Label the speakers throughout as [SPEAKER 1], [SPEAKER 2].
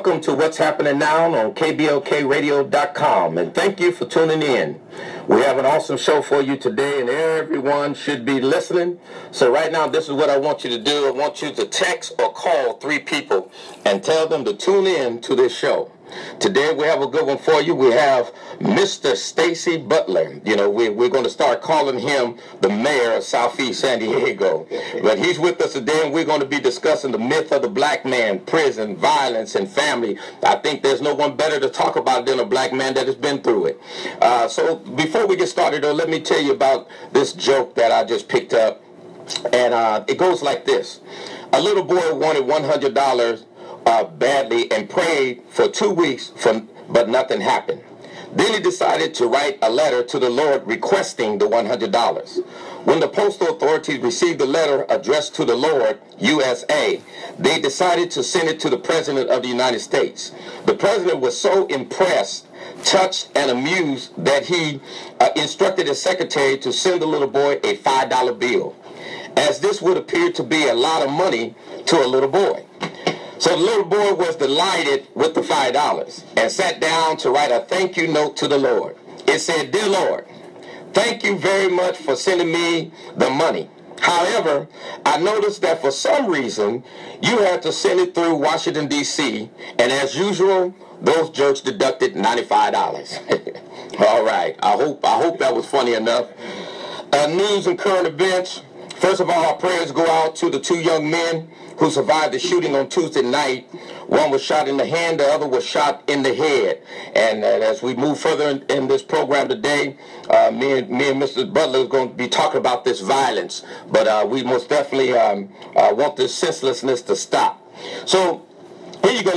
[SPEAKER 1] Welcome to What's Happening Now on KBLKradio.com, and thank you for tuning in. We have an awesome show for you today, and everyone should be listening. So right now, this is what I want you to do. I want you to text or call 3 people and tell them to tune in to this show. Today we have a good one for you. We have Mr. Stacy Butler. You know, we're going to start calling him the mayor of Southeast San Diego. But he's with us today, and we're going to be discussing the myth of the black man, prison, violence, and family. I think there's no one better to talk about than a black man that has been through it. So before we get started, let me tell you about this joke that I just picked up. And it goes like this. A little boy wanted $100 badly and prayed for 2 weeks, but nothing happened. Then he decided to write a letter to the Lord requesting the $100. When the postal authorities received the letter addressed to the Lord, USA, they decided to send it to the President of the United States. The President was so impressed, touched, and amused that he instructed his secretary to send the little boy a $5 bill, as this would appear to be a lot of money to a little boy. So the little boy was delighted with the $5 and sat down to write a thank you note to the Lord. It said, "Dear Lord, thank you very much for sending me the money. However, I noticed that for some reason you had to send it through Washington, D.C., and as usual, those jerks deducted $95. All right, I hope that was funny enough. News and current events. First of all, our prayers go out to the 2 young men who survived the shooting on Tuesday night. One was shot in the hand, the other was shot in the head. And as we move further in this program today, me and Mr. Butler is going to be talking about this violence. But we most definitely want this senselessness to stop. So here you go.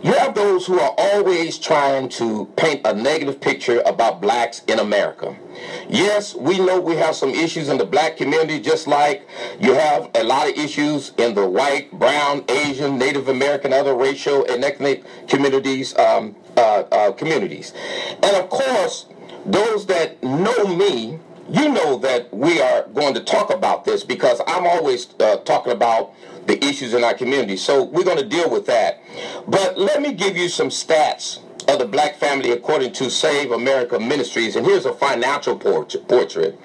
[SPEAKER 1] You have those who are always trying to paint a negative picture about blacks in America. Yes, we know we have some issues in the black community, just like you have a lot of issues in the white, brown, Asian, Native American, other racial and ethnic communities. And of course, those that know me, you know that we are going to talk about this because I'm always talking about the issues in our community. So we're going to deal with that. But let me give you some stats of the black family according to Save America Ministries. And here's a financial portrait.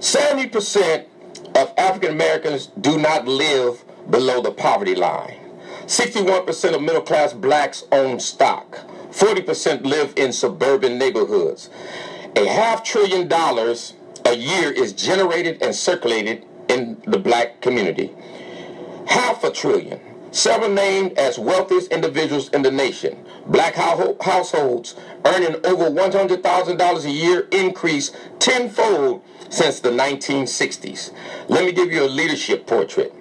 [SPEAKER 1] 70% of African Americans do not live below the poverty line. 61% of middle class blacks own stock. 40% live in suburban neighborhoods. $500 billion a year is generated and circulated in the black community. $500 billion. Several named as wealthiest individuals in the nation. Black households earning over $100,000 a year increased tenfold since the 1960s. Let me give you a leadership portrait.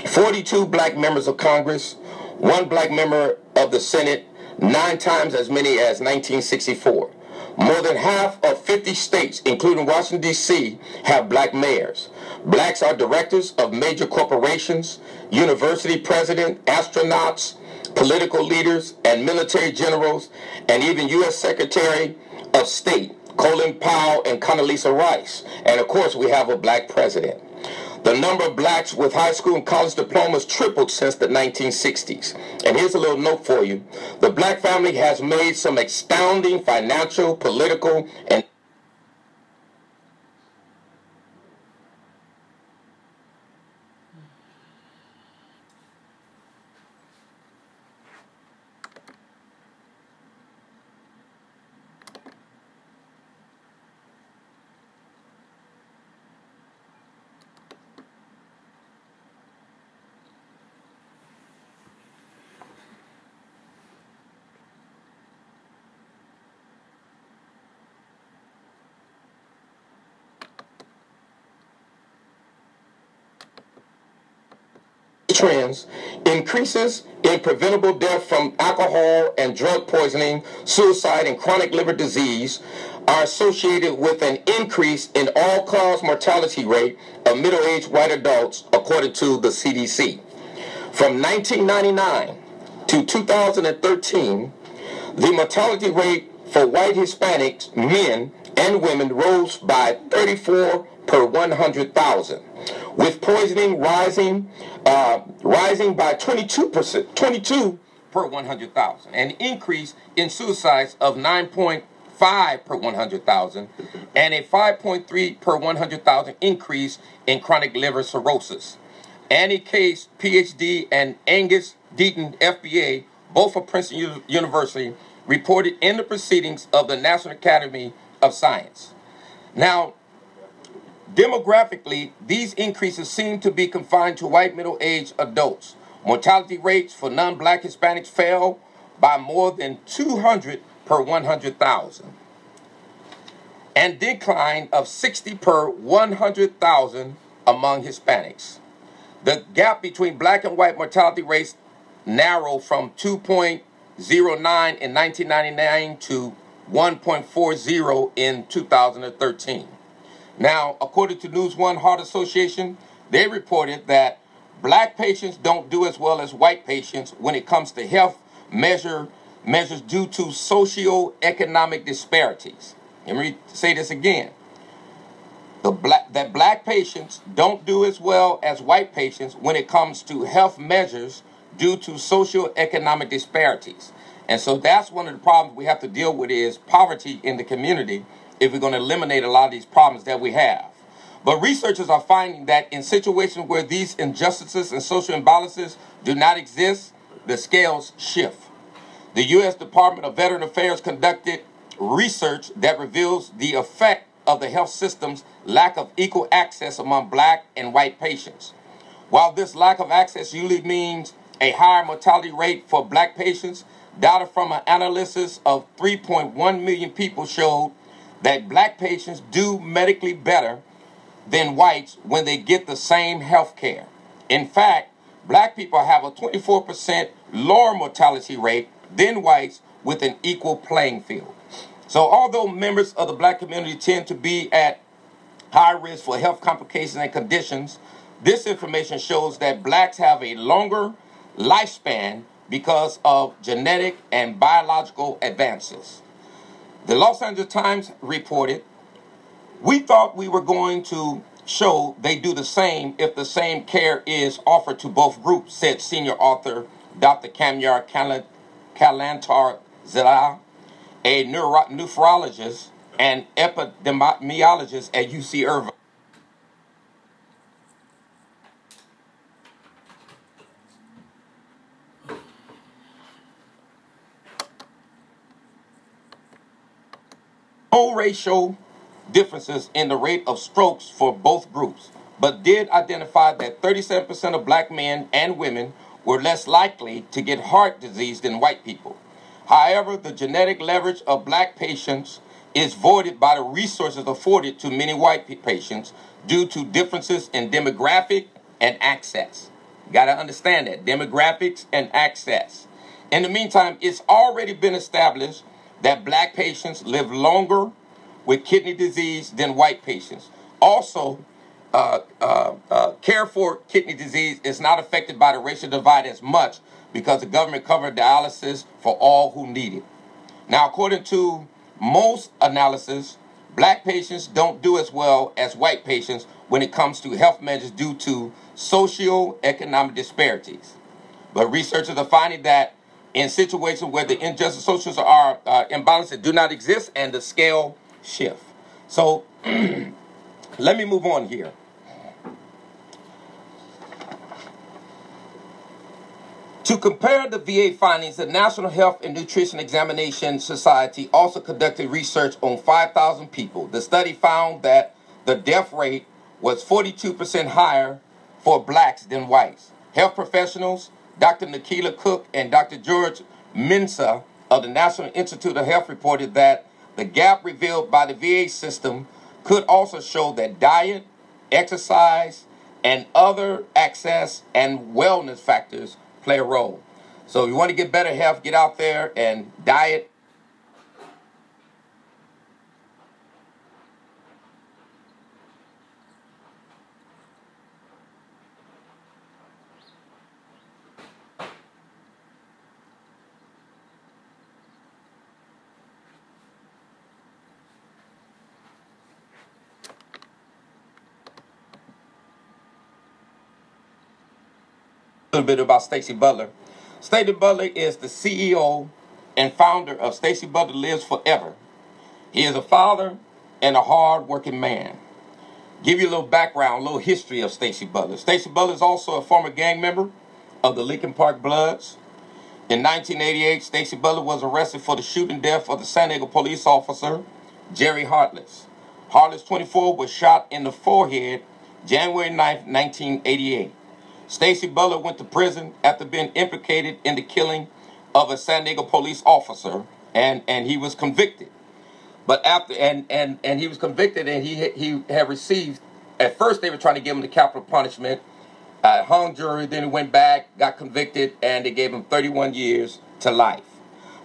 [SPEAKER 1] 42 black members of Congress, 1 black member of the Senate, 9 times as many as 1964. More than half of 50 states, including Washington, D.C., have black mayors. Blacks are directors of major corporations, university presidents, astronauts, political leaders, and military generals, and even U.S. Secretary of State, Colin Powell and Condoleezza Rice. And, of course, we have a black president. The number of blacks with high school and college diplomas tripled since the 1960s. And here's a little note for you. The black family has made some astounding financial, political, and trends, increases in preventable death from alcohol and drug poisoning, suicide, and chronic liver disease are associated with an increase in all-cause mortality rate of middle-aged white adults, according to the CDC. From 1999 to 2013, the mortality rate for white Hispanics, men and women, rose by 34 per 100,000, with poisoning rising by 22 per 100,000, an increase in suicides of 9.5 per 100,000, and a 5.3 per 100,000 increase in chronic liver cirrhosis. Annie Case, PhD, and Angus Deaton, FBA, both of Princeton University, reported in the proceedings of the National Academy of Science. Now, demographically, these increases seem to be confined to white middle-aged adults. Mortality rates for non-black Hispanics fell by more than 200 per 100,000, and decline of 60 per 100,000 among Hispanics. The gap between black and white mortality rates narrowed from 2.09 in 1999 to 1.40 in 2013. Now, according to News One Heart Association, they reported that black patients don't do as well as white patients when it comes to health measures due to socioeconomic disparities. Let me say this again. That black patients don't do as well as white patients when it comes to health measures due to socioeconomic disparities. And so that's one of the problems we have to deal with, is poverty in the community, if we're going to eliminate a lot of these problems that we have. But researchers are finding that in situations where these injustices and social imbalances do not exist, the scales shift. The U.S. Department of Veteran Affairs conducted research that reveals the effect of the health system's lack of equal access among black and white patients. While this lack of access usually means a higher mortality rate for black patients, data from an analysis of 3.1 million people showed that black patients do medically better than whites when they get the same health care. In fact, black people have a 24% lower mortality rate than whites with an equal playing field. So although members of the black community tend to be at high risk for health complications and conditions, this information shows that blacks have a longer lifespan because of genetic and biological advances. The Los Angeles Times reported, "We thought we were going to show they do the same if the same care is offered to both groups," said senior author Dr. Kamyar Kalantar-Zala, a nephrologist and epidemiologist at UC Irvine. No racial differences in the rate of strokes for both groups, but did identify that 37% of black men and women were less likely to get heart disease than white people. However, the genetic leverage of black patients is voided by the resources afforded to many white patients due to differences in demographic and access. You got to understand that, demographics and access. In the meantime, it's already been established that black patients live longer with kidney disease than white patients. Also, care for kidney disease is not affected by the racial divide as much because the government covered dialysis for all who need it. Now, according to most analysis, black patients don't do as well as white patients when it comes to health measures due to socio-economic disparities. But researchers are finding that in situations where the injustice socials are imbalances that do not exist, and the scale shift. So let me move on here. To compare the VA findings, the National Health and Nutrition Examination Society also conducted research on 5,000 people. The study found that the death rate was 42% higher for blacks than whites. Health professionals, Dr. Nikila Cook and Dr. George Mensah of the National Institute of Health reported that the gap revealed by the VA system could also show that diet, exercise, and other access and wellness factors play a role. So if you want to get better health, get out there and diet. A little bit about Stacy Butler. Stacy Butler is the CEO and founder of Stacy Butler Lives Forever. He is a father and a hard-working man. Give you a little background, a little history of Stacy Butler. Stacy Butler is also a former gang member of the Lincoln Park Bloods. In 1988, Stacy Butler was arrested for the shooting death of the San Diego police officer Jerry Hartless. Hartless, 24, was shot in the forehead January 9, 1988. Stacy Butler went to prison after being implicated in the killing of a San Diego police officer, and he was convicted. But after he was convicted, and he had received, at first they were trying to give him the capital punishment, hung jury, then he went back, got convicted, and they gave him 31 years to life.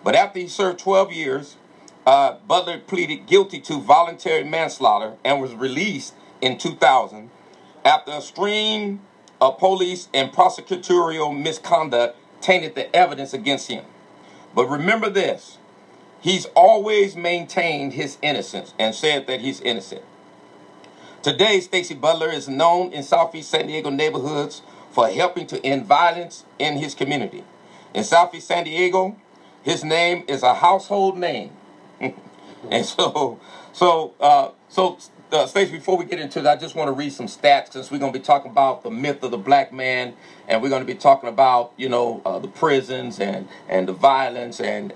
[SPEAKER 1] But after he served 12 years, Butler pleaded guilty to voluntary manslaughter and was released in 2000 after a string of police and prosecutorial misconduct tainted the evidence against him. But remember this, he's always maintained his innocence and said that he's innocent. Today, Stacy Butler is known in Southeast San Diego neighborhoods for helping to end violence in his community. In Southeast San Diego, his name is a household name. And Stacy, before we get into that, I just want to read some stats, since we're going to be talking about the myth of the black man, and we're going to be talking about, the prisons and the violence and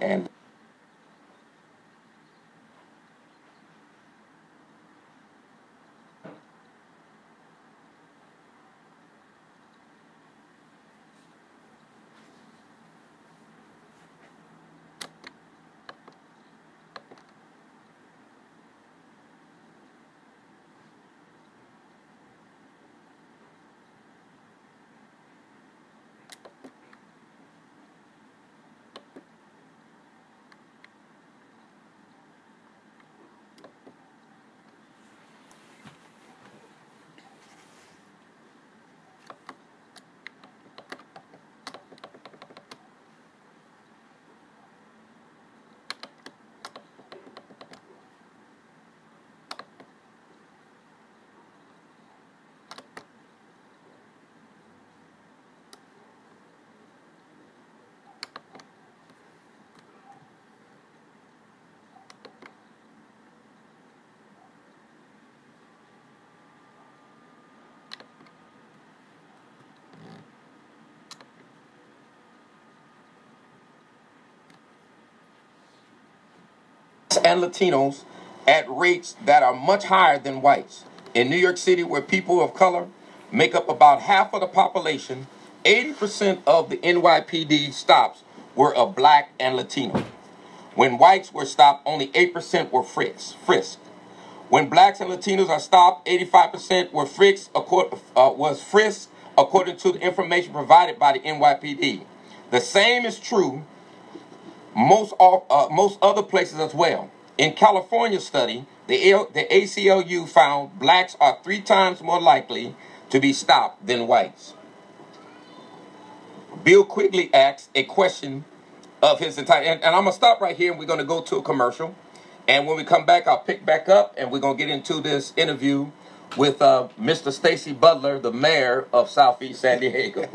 [SPEAKER 1] Latinos at rates that are much higher than whites. In New York City, where people of color make up about half of the population, 80% of the NYPD stops were of black and Latino. When whites were stopped, only 8% were frisked. When blacks and Latinos are stopped, 85% were frisked according to the information provided by the NYPD. The same is true most other places as well. In California study, the ACLU found blacks are 3 times more likely to be stopped than whites. Bill Quigley asked a question of his entire, and I'm going to stop right here, and we're going to go to a commercial. And when we come back, I'll pick back up, and we're going to get into this interview with Mr. Stacy Butler, the mayor of Southeast San Diego.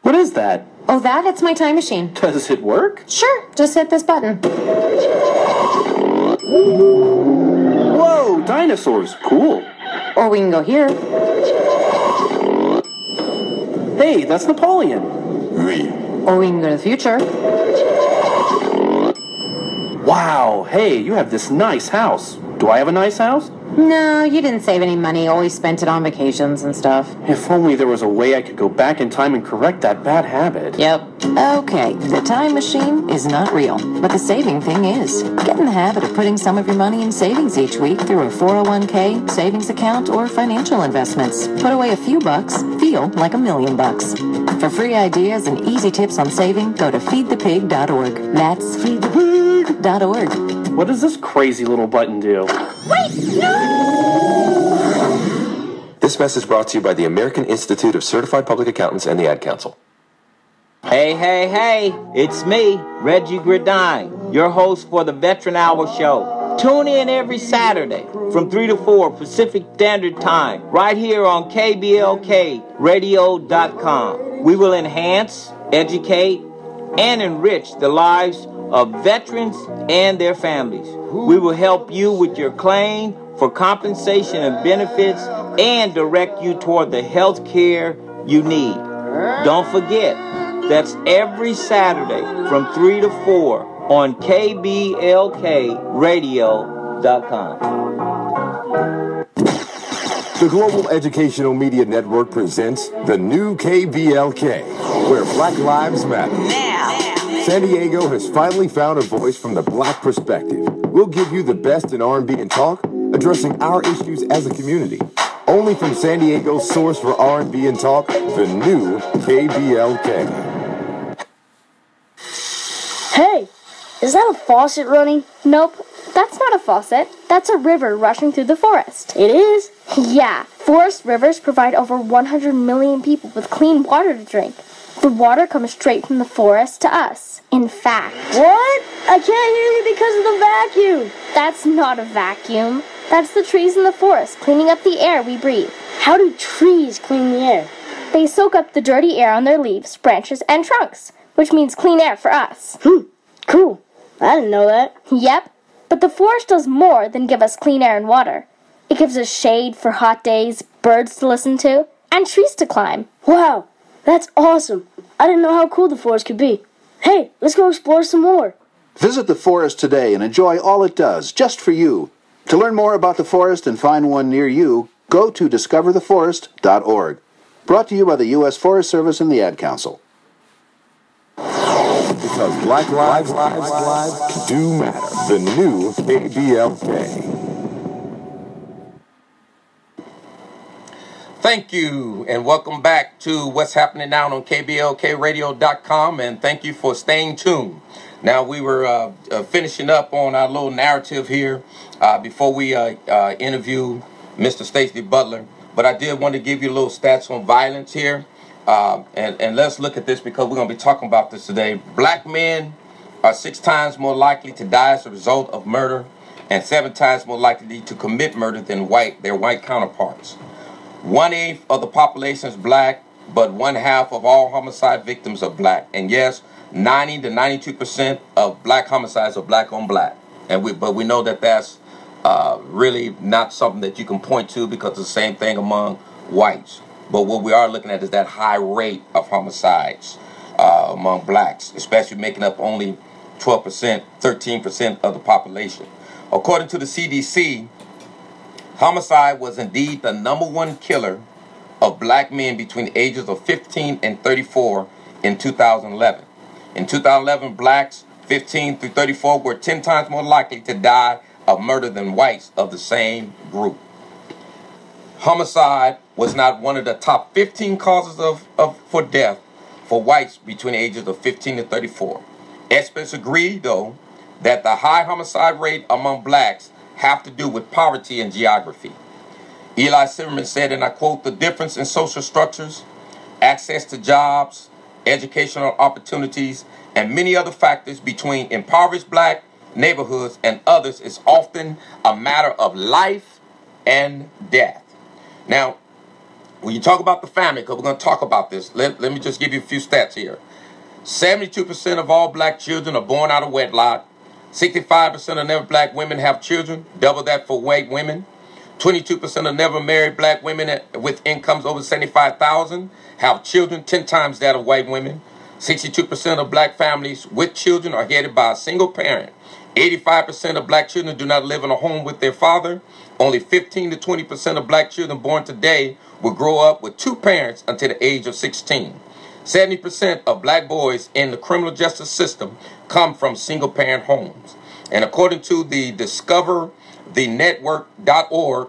[SPEAKER 2] What is that?
[SPEAKER 3] Oh, that? It's my time machine.
[SPEAKER 2] Does it work?
[SPEAKER 3] Sure. Just hit this button.
[SPEAKER 2] Whoa, dinosaurs. Cool.
[SPEAKER 3] Or we can go here.
[SPEAKER 2] Hey, that's Napoleon.
[SPEAKER 3] Or we can go to the future.
[SPEAKER 2] Wow, hey, you have this nice house. Do I have a nice house?
[SPEAKER 3] No, you didn't save any money. Always spent it on vacations and stuff.
[SPEAKER 2] If only there was a way I could go back in time and correct that bad habit.
[SPEAKER 3] Yep.
[SPEAKER 4] Okay, the time machine is not real, but the saving thing is. Get in the habit of putting some of your money in savings each week through a 401k, savings account, or financial investments. Put away a few bucks, feel like $1 million. For free ideas and easy tips on saving, go to feedthepig.org. That's feedthepig.org.
[SPEAKER 2] What does this crazy little button do?
[SPEAKER 4] Wait, no!
[SPEAKER 5] This message brought to you by the American Institute of Certified Public Accountants and the Ad Council.
[SPEAKER 6] Hey, hey, hey, it's me, Reggie Gridine, your host for the Veteran Hour Show. Tune in every Saturday from 3 to 4 Pacific Standard Time right here on KBLKRadio.com. We will enhance, educate, and enrich the lives of veterans and their families. We will help you with your claim for compensation and benefits and direct you toward the health care you need. Don't forget, that's every Saturday from 3 to 4 on KBLKRadio.com.
[SPEAKER 5] The Global Educational Media Network presents the new KBLK, where Black Lives Matter. San Diego has finally found a voice from the Black perspective. We'll give you the best in R&B and talk, addressing our issues as a community. Only from San Diego's source for R&B and talk, the new KBLK.
[SPEAKER 7] Hey, is that a faucet running? Nope, that's not a faucet. That's a river rushing through the forest. It is? Yeah, forest rivers provide over 100 million people with clean water to drink. The water comes straight from the forest to us. In fact... What? I can't hear you because of the vacuum. That's not a vacuum. That's the trees in the forest cleaning up the air we breathe. How do trees clean the air? They soak up the dirty air on their leaves, branches, and trunks, which means clean air for us. Cool. I didn't know that. Yep. But the forest does more than give us clean air and water. It gives us shade for hot days, birds to listen to, and trees to climb. Wow. That's awesome. I didn't know how cool the forest could be. Hey, let's go explore some more.
[SPEAKER 8] Visit the forest today and enjoy all it does, just for you. To learn more about the forest and find one near you, go to discovertheforest.org. Brought to you by the U.S. Forest Service and the Ad Council.
[SPEAKER 5] Because Black Lives do matter. The new KBLK.
[SPEAKER 1] Thank you, and welcome back to what's happening now on KBLKRadio.com, and thank you for staying tuned. Now, we were finishing up on our little narrative here before we interview Mr. Stacy Butler, but I did want to give you a little stats on violence here, and let's look at this because we're going to be talking about this today. Black men are 6 times more likely to die as a result of murder and 7 times more likely to commit murder than their white counterparts. 1/8 of the population is black, but 1/2 of all homicide victims are black. And yes, 90 to 92% of black homicides are black on black. But we know that that's really not something that you can point to because it's the same thing among whites. But what we are looking at is that high rate of homicides among blacks, especially making up only 12%, 13% of the population. According to the CDC, homicide was indeed the #1 killer of black men between the ages of 15 and 34 in 2011. In 2011, blacks 15 through 34 were 10 times more likely to die of murder than whites of the same group. Homicide was not one of the top 15 causes for death for whites between the ages of 15 and 34. Experts agree, though, that the high homicide rate among blacks have to do with poverty and geography. Eli Silverman said, and I quote, "The difference in social structures, access to jobs, educational opportunities, and many other factors between impoverished black neighborhoods and others is often a matter of life and death." Now, when you talk about the family, because we're going to talk about this, let me just give you a few stats here. 72% of all black children are born out of wedlock. 65% of never black women have children, double that for white women. 22% of never married black women with incomes over $75,000 have children, 10 times that of white women. 62% of black families with children are headed by a single parent. 85% of black children do not live in a home with their father. Only 15 to 20% of black children born today will grow up with 2 parents until the age of 16. 70% of black boys in the criminal justice system come from single-parent homes. And according to the DiscoverTheNetwork.org,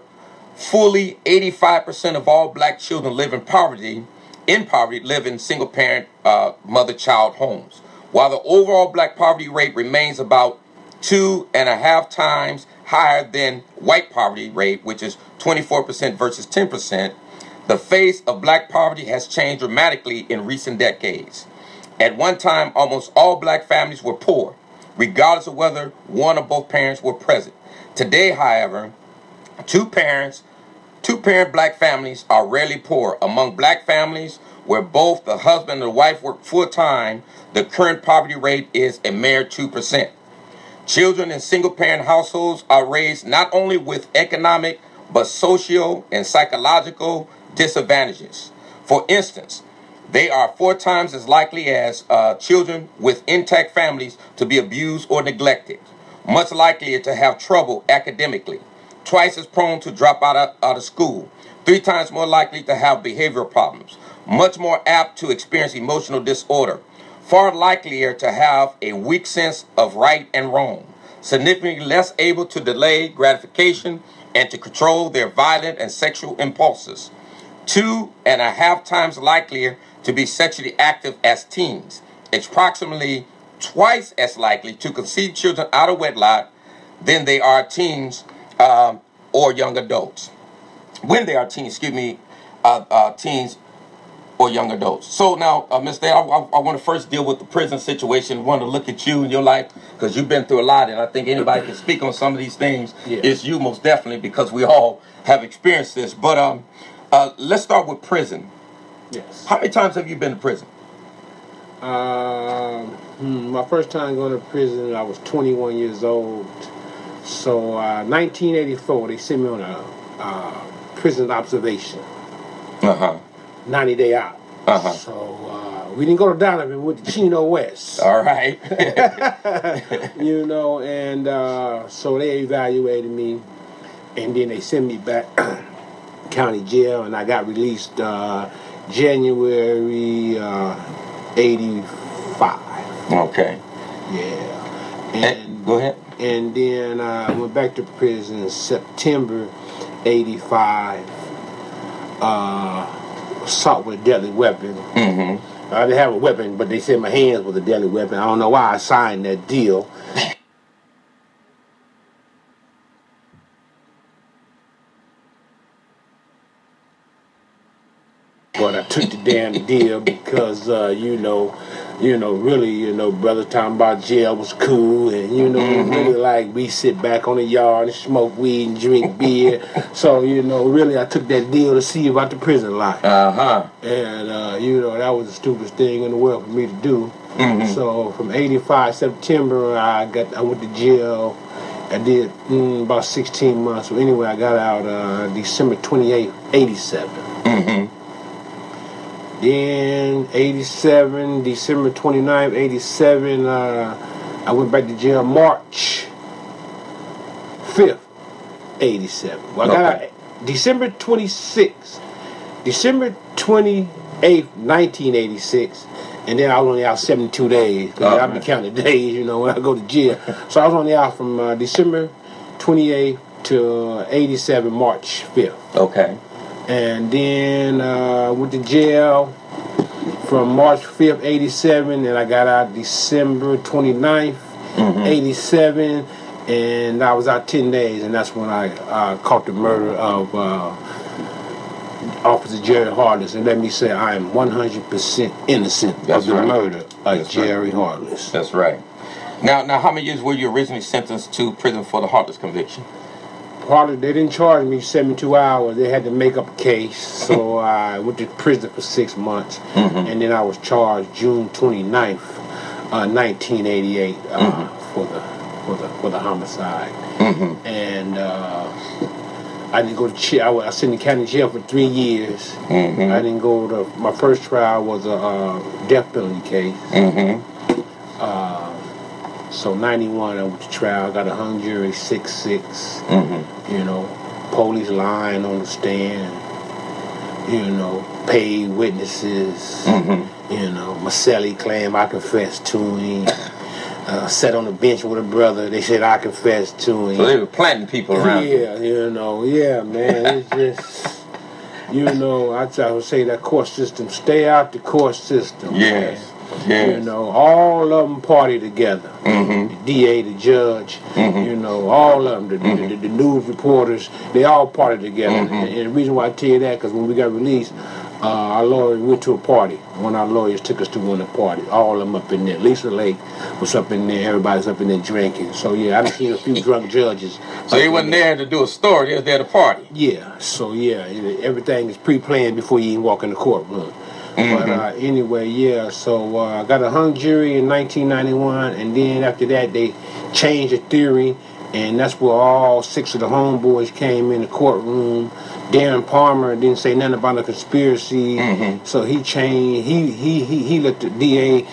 [SPEAKER 1] fully 85% of all black children live in poverty live in single-parent mother-child homes. While the overall black poverty rate remains about 2.5 times higher than white poverty rate, which is 24% versus 10%, the face of black poverty has changed dramatically in recent decades. At one time, almost all black families were poor, regardless of whether one or both parents were present. Today, however, two-parent black families are rarely poor. Among black families where both the husband and the wife work full-time, the current poverty rate is a mere 2%. Children in single-parent households are raised not only with economic but social and psychological disadvantages. For instance, they are 4 times as likely as children with intact families to be abused or neglected, much likelier to have trouble academically, twice as prone to drop out of school, 3 times more likely to have behavioral problems, much more apt to experience emotional disorder, far likelier to have a weak sense of right and wrong, significantly less able to delay gratification and to control their violent and sexual impulses, 2.5 times likelier to be sexually active as teens, approximately twice as likely to conceive children out of wedlock than they are teens or young adults. When they are teens, teens or young adults. So now, Ms. Day, I want to first deal with the prison situation. I want to look at you and your life because you've been through a lot, and I think anybody can speak on some of these things. Yes. It's you most definitely because we all have experienced this. But let's start with prison.
[SPEAKER 9] Yes.
[SPEAKER 1] How many times have you been to prison?
[SPEAKER 9] My first time going to prison, I was 21 years old. So 1984, they sent me on a prison observation. 90-day out. So we didn't go to Donovan, we went to Chino West.
[SPEAKER 1] All right.
[SPEAKER 9] You know, and so they evaluated me, and then they sent me back county jail, and I got released January 85.
[SPEAKER 1] Okay.
[SPEAKER 9] Yeah. And
[SPEAKER 1] go ahead.
[SPEAKER 9] And then I went back to prison in September 85. Assault with a deadly weapon. I didn't have a weapon, but they said my hands was a deadly weapon. I don't know why I signed that deal. But I took the damn deal because, really, brother talking about jail was cool, and, really like we sit back on the yard and smoke weed and drink beer. So, really I took that deal to see about the prison life. And, that was the stupidest thing in the world for me to do. So from 85 September, I went to jail. I did about 16 months. So anyway, I got out December 28th, 87. Then 87, December 29th, 87, I went back to jail March 5th, 87. Well, I got out December 26th, December 28th, 1986, and then I was only out 72 days. Because I've been counting days, when I go to jail. So I was only out from December 28th to 87, March 5th.
[SPEAKER 1] Okay.
[SPEAKER 9] And then went to jail from March 5th, 87, and I got out December 29th, 87, and I was out 10 days, and that's when I caught the murder of Officer Jerry Hartless. And let me say, I am 100% innocent of the murder of Jerry Hartless.
[SPEAKER 1] That's right. Now, how many years were you originally sentenced to prison for the Hartless conviction?
[SPEAKER 9] They didn't charge me 72 hours. They had to make up a case. So I went to prison for 6 months. And then I was charged June 29th, 1988 for the homicide. And I didn't go to jail. I was in the county jail for 3 years. I didn't go to... My first trial was a death penalty case. So 91, I went to trial, got a hung jury, 6-6. Police lying on the stand. Paid witnesses. Maselli claimed I confessed to him. Sat on the bench with a brother. They said I confessed to him.
[SPEAKER 1] So they were planting people around.
[SPEAKER 9] Yeah, man. It's just, I would say that court system. Stay out the court system.
[SPEAKER 1] Yes.
[SPEAKER 9] Man.
[SPEAKER 1] Yes.
[SPEAKER 9] All of them party together. The DA, the judge, all of them, the news reporters, they all party together. And the reason why I tell you that, because when we got released, Our lawyer went to a party. One of our lawyers took us to one of the parties. All of them up in there. Lisa Lake was up in there. Everybody's up in there drinking. So, yeah, I've seen a few drunk judges.
[SPEAKER 1] So he wasn't there to do a story. He was there to party.
[SPEAKER 9] Yeah. So, yeah, everything is pre-planned before you even walk in the courtroom. But anyway, yeah, so I got a hung jury in 1991, and then after that they changed the theory, and that's where all 6 of the homeboys came in the courtroom. Darren Palmer didn't say nothing about a conspiracy, so he changed. He let the DA,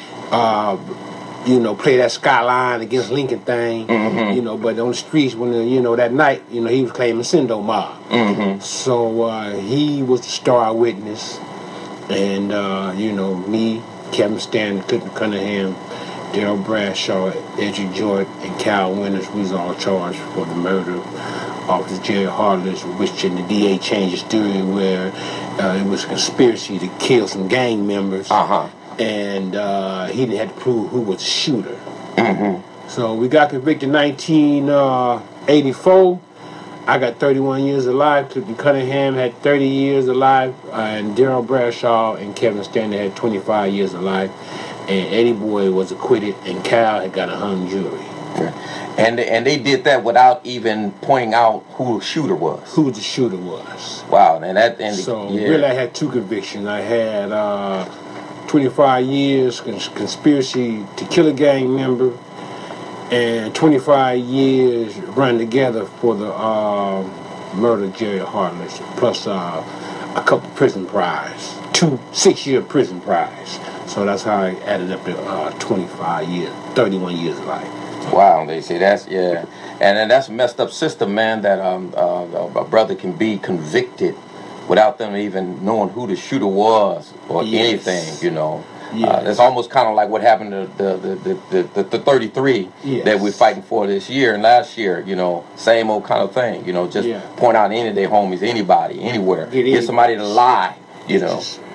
[SPEAKER 9] play that Skyline against Lincoln thing, But on the streets, when that night, he was claiming Sendo Mob. So he was the star witness, and me, Kevin Stanley, Clinton Cunningham, Daryl Bradshaw, Edgy Jordan, and Cal Winters, we was all charged for the murder of Officer Jerry Hartless, which the DA changed his theory where it was a conspiracy to kill some gang members, and he didn't have to prove who was the shooter. So we got convicted in 1984. I got 31 years alive. Clifton Cunningham had 30 years alive, and Daryl Bradshaw and Kevin Stanley had 25 years alive. And Eddie Boy was acquitted, and Cal had got a hung jury.
[SPEAKER 1] And they did that without even pointing out who the shooter was.
[SPEAKER 9] Who the shooter was.
[SPEAKER 1] Wow,
[SPEAKER 9] Really, I had 2 convictions. I had 25 years conspiracy to kill a gang member, and 25 years run together for the murder of Jerry Hartless, plus a couple prison prize, 2 6-year prison prize. So that's how I added up to 25 years, 31 years of life.
[SPEAKER 1] Wow, they say and then that's a messed up system, man, that a brother can be convicted without them even knowing who the shooter was or anything, It's almost kind of like what happened to the 33 that we're fighting for this year and last year, same old kind of thing, just point out any of their homies, anybody, anywhere, get somebody to lie,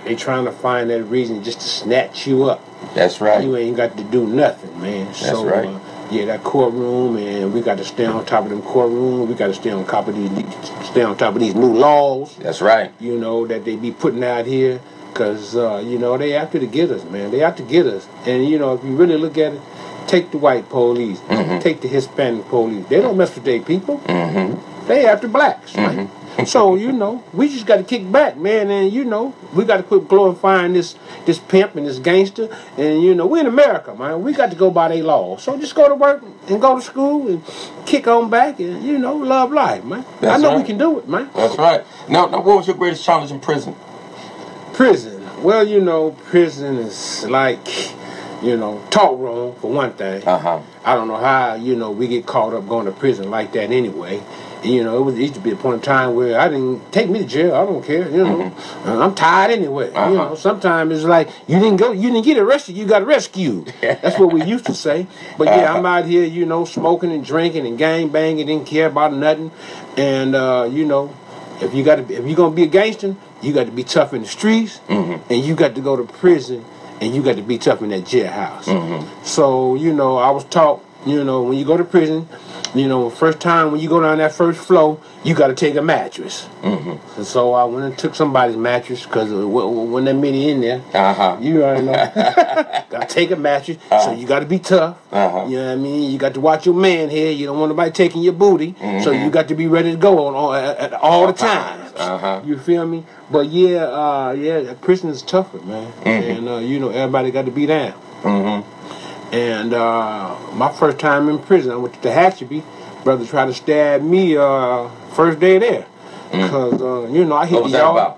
[SPEAKER 9] They trying to find that reason just to snatch you up.
[SPEAKER 1] That's right.
[SPEAKER 9] You ain't got to do nothing, man.
[SPEAKER 1] That's right.
[SPEAKER 9] That courtroom, and we got to stay on top of them courtrooms. We got to stay on top of these new laws.
[SPEAKER 1] That's right.
[SPEAKER 9] That they be putting out here, because they after to get us, man. They out to get us. And if you really look at it, take the white police, take the Hispanic police. They don't mess with their people. They after blacks, right? So, we just got to kick back, man, and, we got to quit glorifying this pimp and this gangster, and, we in America, man. We got to go by their laws. So just go to work and go to school and kick on back and, love life, man. I know we can do it, man.
[SPEAKER 1] That's right. Now, what was your greatest challenge in prison?
[SPEAKER 9] Prison? Well, prison is like, talk wrong, for one thing. I don't know how, we get caught up going to prison like that anyway. It used to be a point in time where I didn't take me to jail. I don't care. I'm tired anyway. Sometimes it's like you didn't get arrested. You got rescued. That's what we used to say. But yeah, I'm out here, smoking and drinking and gang banging. Didn't care about nothing. And if you're gonna be a gangster, you got to be tough in the streets, and you got to go to prison, and you got to be tough in that jailhouse. So I was taught, when you go to prison. First time when you go down that first floor, you got to take a mattress. And so I went and took somebody's mattress because when that many in there, you already know. Got to take a mattress, so you got to be tough. You know what I mean? You got to watch your man here. You don't want nobody taking your booty, so you got to be ready to go at all the times. You feel me? But prison is tougher, man. And everybody got to be down. And my first time in prison, I went to Tehachapi. Brother tried to stab me first day there. Because, I hit the yard.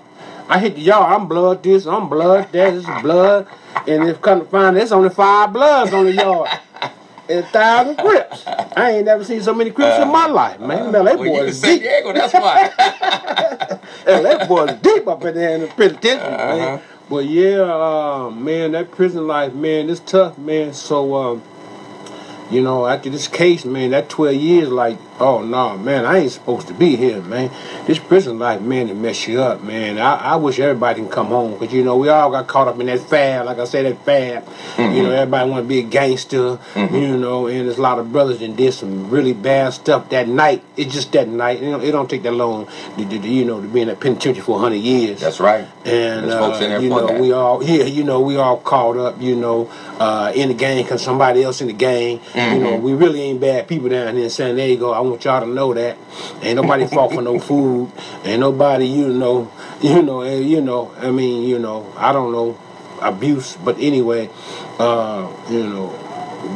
[SPEAKER 9] I hit the yard. I'm blood this, I'm blood that, this is blood. And if come to find there's only 5 bloods on the yard. And 1,000 Crips. I ain't never seen so many Crips in my life, man. That boy's deep. San Diego, that's why. That boy's deep up in there in the penitentiary, man. But man, that prison life, man, it's tough, man. So, after this case, man, that 12 years, like, Oh no, man, I ain't supposed to be here, man. This prison life, man, it mess you up, man. I wish everybody can come home, because, you know, we all got caught up in that fad, like I said, that fad. You know, everybody want to be a gangster, you know, and there's a lot of brothers that did some really bad stuff that night. It's just that night. You know, it don't take that long, you know, to be in that penitentiary for 100 years.
[SPEAKER 1] That's right.
[SPEAKER 9] And,
[SPEAKER 1] There's folks in there
[SPEAKER 9] you
[SPEAKER 1] for
[SPEAKER 9] know,
[SPEAKER 1] that.
[SPEAKER 9] we all caught up, you know, in the gang because somebody else in the gang. You know, we really ain't bad people down here in San Diego. I want y'all to know that. Ain't nobody fought for no food. Ain't nobody, I mean, you know, I don't know, abuse. But anyway, you know,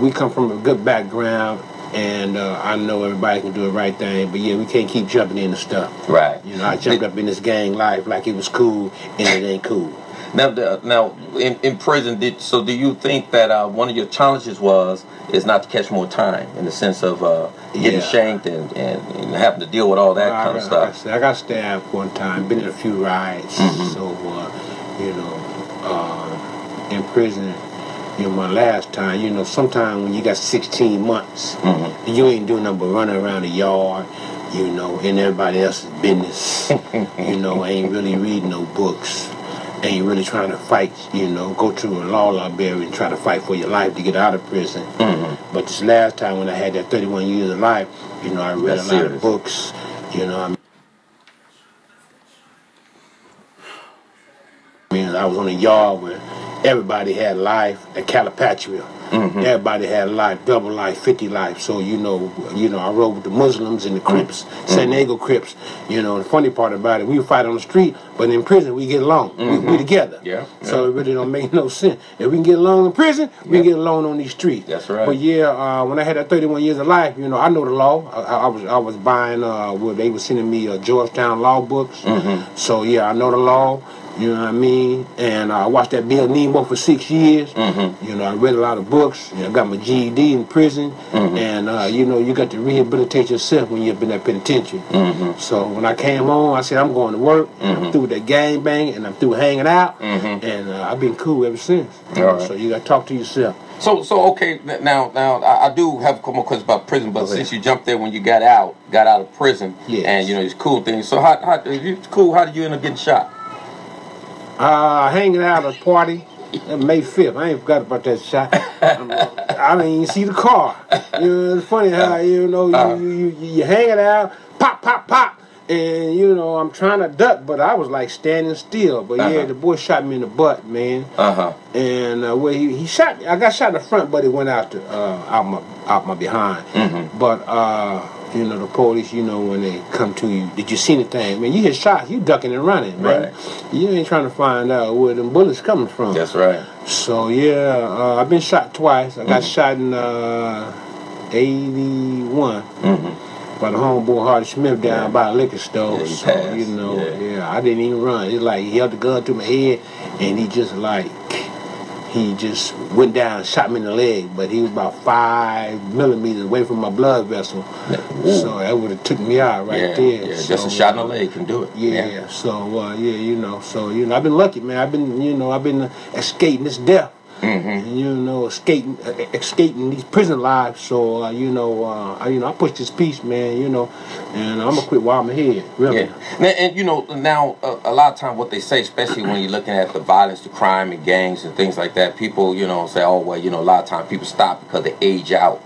[SPEAKER 9] we come from a good background. And I know everybody can do the right thing, but yeah, we can't keep jumping into stuff.
[SPEAKER 1] Right.
[SPEAKER 9] You know, I jumped up in this gang life like it was cool, and it ain't cool.
[SPEAKER 1] Now, in prison, do you think that one of your challenges is not to catch more time, in the sense of getting shanked and having to deal with all that kind of stuff?
[SPEAKER 9] I got stabbed one time, been in a few riots, so, you know, in prison, you know, my last time, you know, sometime when you got 16 months, you ain't doing nothing but running around the yard, you know, in everybody else's business, you know, ain't really reading no books, ain't really trying to fight, you know, go to a law library and try to fight for your life to get out of prison. But this last time when I had that 31 years of life, you know, I read a lot of books, you know, I mean, I was on a yard where everybody had life at Calipatria. Everybody had life, double life, 50 life. So, you know, I rode with the Muslims and the Crips, San Diego Crips. You know, the funny part about it, we would fight on the street, but in prison we get along. We together. So it really don't make no sense. If we can get along in prison, we can get along on these streets.
[SPEAKER 1] That's right.
[SPEAKER 9] But yeah, when I had that 31 years of life, you know, I know the law. I was buying, they were sending me Georgetown law books. So yeah, I know the law. You know what I mean? And I watched that Bill Nemo for 6 years. You know, I read a lot of books. You know, I got my GED in prison. And, you know, you got to rehabilitate yourself when you're up in that penitentiary. So when I came home, I said, I'm going to work. I'm through with that gang bang, and I'm through hanging out. And I've been cool ever since. So you got to talk to yourself.
[SPEAKER 1] So okay, now I do have a couple more questions about prison, but since you jumped there when you got out of prison, and, you know, these cool things. So how did you end up getting shot?
[SPEAKER 9] Hanging out at a party May 5th. I ain't forgot about that shot. I didn't even see the car. You know, it's funny how, you know, you hanging out, pop, pop, pop, and, you know, I'm trying to duck, but I was like standing still. But yeah, the boy shot me in the butt, man. And where he shot me, I got shot in the front, but it went out my behind. But you know, the police, you know, when they come to you, did you see anything? Man, you hit shots, you ducking and running, man. You ain't trying to find out where them bullets coming from.
[SPEAKER 1] That's right.
[SPEAKER 9] So, yeah, I've been shot twice. I got shot in 81 by the homeboy Hardy Smith down by a liquor store. So, you know, I didn't even run. It's like he held the gun to my head, and he just went down and shot me in the leg, but he was about 5 millimeters away from my blood vessel. So that would have took me out there.
[SPEAKER 1] Yeah, so, just a shot in the leg can do it.
[SPEAKER 9] So you know, I've been lucky, man. I've been escaping this death. You know, escaping these prison lives. So I push this piece, man. You know, and I'm gonna quit while I'm ahead. Really.
[SPEAKER 1] And you know, now a lot of times what they say, especially when you're looking at the violence, the crime, and gangs and things like that, people, you know, say, oh well, you know, a lot of times people stop because they age out.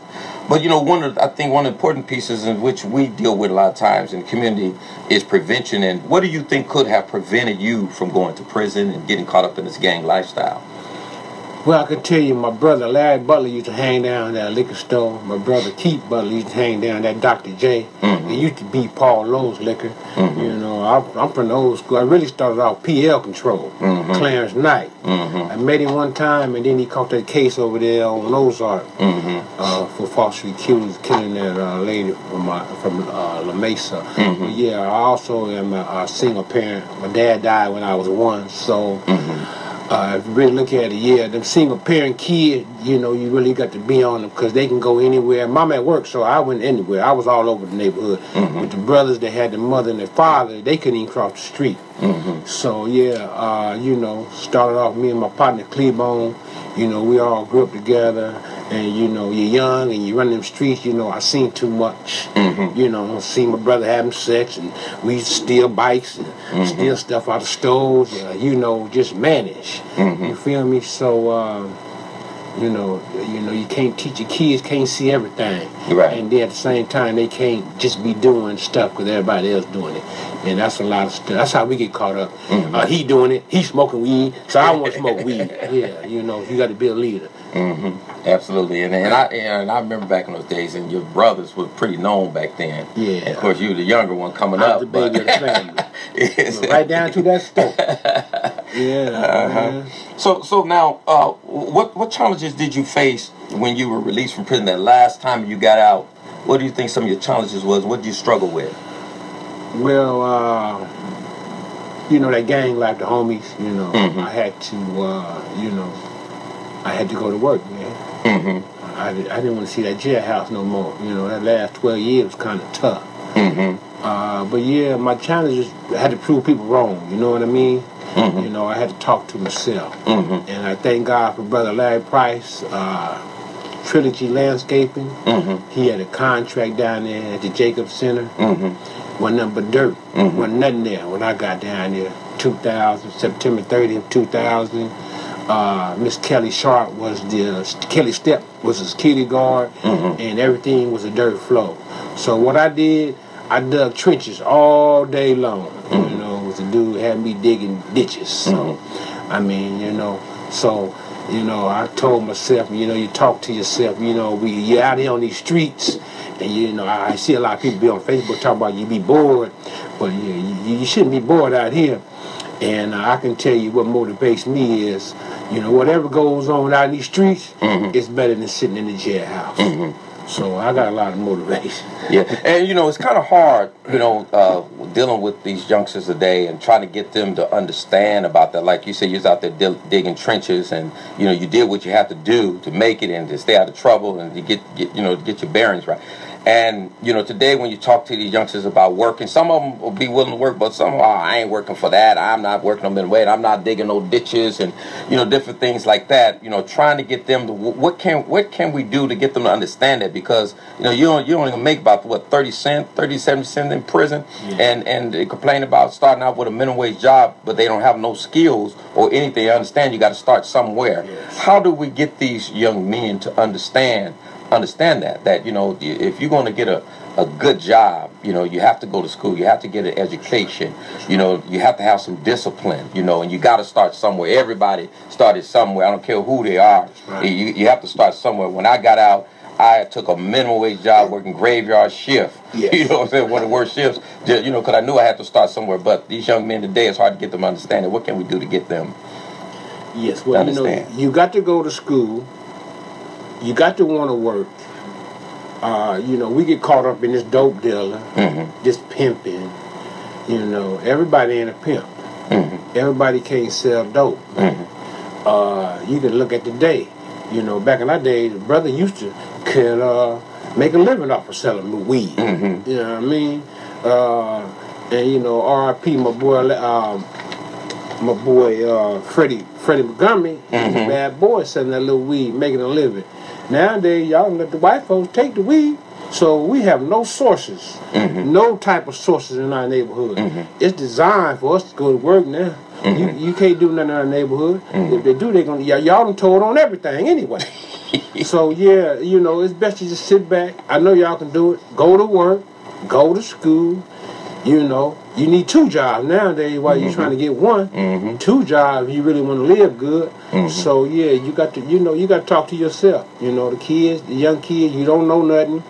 [SPEAKER 1] But you know, I think one of the important pieces in which we deal with a lot of times in the community is prevention. And what do you think could have prevented you from going to prison and getting caught up in this gang lifestyle?
[SPEAKER 9] Well, I can tell you, my brother Larry Butler used to hang down that liquor store. My brother Keith Butler used to hang down that Dr. J. It used to be Paul Lowe's liquor. You know, I'm from the old school. I really started off PL Control, Clarence Knight. I met him one time, and then he caught that case over there on Ozark for falsely killing that lady from La Mesa. But yeah, I also am a single parent. My dad died when I was 1, so... if you really look at it, them single parent kids, you know, you really got to be on them because they can go anywhere. Mom at work, so I went anywhere. I was all over the neighborhood. With the brothers that had the mother and the father, they couldn't even cross the street. So yeah, you know, started off me and my partner Cleabone. You know, we all grew up together, And you know, you're young and you run them streets. You know, I seen too much. You know, I seen my brother having sex, and we used to steal bikes and steal stuff out of stores. You know, just manage. You feel me? So. You know, you can't teach your kids, can't see everything.
[SPEAKER 1] Right.
[SPEAKER 9] And then at the same time, they can't just be doing stuff because everybody else doing it. And that's a lot of stuff. That's how we get caught up. He doing it, he smoking weed, so I want to smoke weed. Yeah, you know, you got to be a leader.
[SPEAKER 1] Absolutely. And I remember back in those days, and your brothers were pretty known back then.
[SPEAKER 9] Yeah.
[SPEAKER 1] And of course, you were the younger one coming
[SPEAKER 9] I
[SPEAKER 1] up.
[SPEAKER 9] was the baby of the family. Right down to that store. Yeah.
[SPEAKER 1] So now, what challenges did you face when you were released from prison that last time you got out? What do you think some of your challenges was? What did you struggle with?
[SPEAKER 9] Well, you know, that gang life, the homies, you know, I had to, you know, I had to go to work, man. I didn't want to see that jailhouse no more. You know, that last 12 years was kind of tough. But yeah, my challenges, I had to prove people wrong, you know what I mean? You know, I had to talk to myself. And I thank God for Brother Larry Price, Trilogy Landscaping. He had a contract down there at the Jacob Center. Wasn't nothing but dirt. Wasn't nothing there when I got down there. 2000, September 30th, 2000. Miss Kelly Sharp was Kelly Step was the security guard, and everything was a dirt floor. So what I did, I dug trenches all day long. You know, it was a dude had me digging ditches. So, I mean, you know, so, you know, I told myself, you know, you talk to yourself, you know, you're out here on these streets, and, you know, I see a lot of people be on Facebook talking about you be bored, but you shouldn't be bored out here. And I can tell you what motivates me is, you know, whatever goes on out in these streets, it's better than sitting in the jailhouse. So I got a lot of motivation.
[SPEAKER 1] Yeah, and you know, it's kind of hard, you know, dealing with these youngsters today and trying to get them to understand about that. Like you said, you was out there digging trenches, and you know, you did what you have to do to make it and to stay out of trouble and to get you know, get your bearings right. And, you know, today when you talk to these youngsters about working, some of them will be willing to work, but some, I ain't working for that. I'm not working no minimum wage. I'm not digging no ditches and, you know, different things like that. You know, trying to get them to, what can we do to get them to understand that? Because, you know, you only make about, 37 cents in prison, and they complain about starting out with a minimum wage job, but they don't have no skills or anything. I understand you got to start somewhere. How do we get these young men to understand that, you know, if you're going to get a good job, you know, you have to go to school, you have to get an education, you know, you have to have some discipline, you know, and you got to start somewhere. Everybody started somewhere. I don't care who they are. Right. You have to start somewhere. When I got out, I took a minimum wage job working graveyard shift. You know what I'm saying? One of the worst shifts, just, you know, because I knew I had to start somewhere. But these young men today, it's hard to get them to understand it. What can we do to get them
[SPEAKER 9] Yes, well, you know, you got to go to school. You got to want to work. You know, we get caught up in this dope dealer, this pimping. You know, everybody ain't a pimp. Everybody can't sell dope. You can look at the day. You know, back in our day, the brother used to could make a living off of selling weed. You know what I mean? And you know, R.I.P. my boy Freddie Montgomery. He's a bad boy selling that little weed, making a living. Nowadays, y'all let the white folks take the weed, so we have no sources, no type of sources in our neighborhood. It's designed for us to go to work now. You can't do nothing in our neighborhood. If they do, they're gonna y'all done told on everything anyway. So yeah, you know, it's best to just sit back. I know y'all can do it. Go to work, go to school. You know, you need 2 jobs nowadays while you're trying to get 1. 2 jobs, you really want to live good. So yeah, you got to, you know, you got to talk to yourself. You know, the kids, the young kids, you don't know nothing.